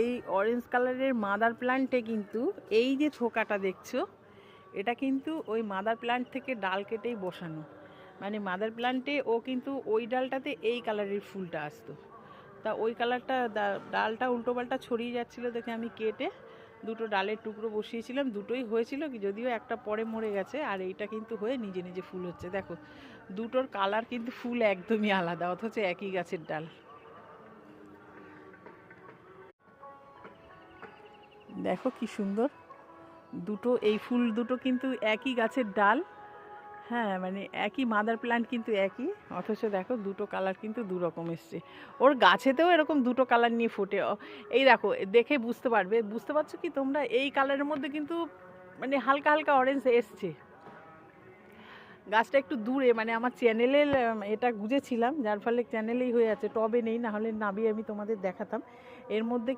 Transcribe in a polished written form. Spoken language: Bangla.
এই অরেঞ্জ কালারের মাদার প্ল্যান্টে কিন্তু এই যে থোকাটা দেখছো, এটা কিন্তু ওই মাদার প্ল্যান্ট থেকে ডাল কেটেই বসানো। মানে মাদার প্ল্যান্টে ও কিন্তু ওই ডালটাতে এই কালারের ফুলটা আসতো, তা ওই কালারটা ডালটা উল্টোপাল্টা ছড়িয়ে যাচ্ছিলো দেখে আমি কেটে দুটো ডালের টুকরো বসিয়েছিলাম। দুটোই হয়েছিল, কি যদিও একটা পরে মরে গেছে, আর এইটা কিন্তু হয়ে নিজে নিজে ফুল হচ্ছে। দেখো দুটোর কালার কিন্তু ফুল একদমই আলাদা, অথচ একই গাছের ডাল। দেখো কি সুন্দর দুটো, এই ফুল দুটো কিন্তু একই গাছের ডাল। হ্যাঁ, মানে একই মাদার প্ল্যান্ট কিন্তু একই, অথচ দেখো দুটো কালার কিন্তু দু রকম এসছে। ওর গাছেতেও এরকম দুটো কালার নিয়ে ফোটে। এই দেখো, দেখে বুঝতে পারছো কি তোমরা, এই কালারের মধ্যে কিন্তু মানে হালকা হালকা অরেঞ্জ এসছে। গাছটা একটু দূরে, মানে আমার চ্যানেলে এটা গুজেছিলাম, যার ফলে চ্যানেলেই হয়ে আছে, টবে নেই, না হলে নাবিয়ে আমি তোমাদের দেখাতাম। এর মধ্যে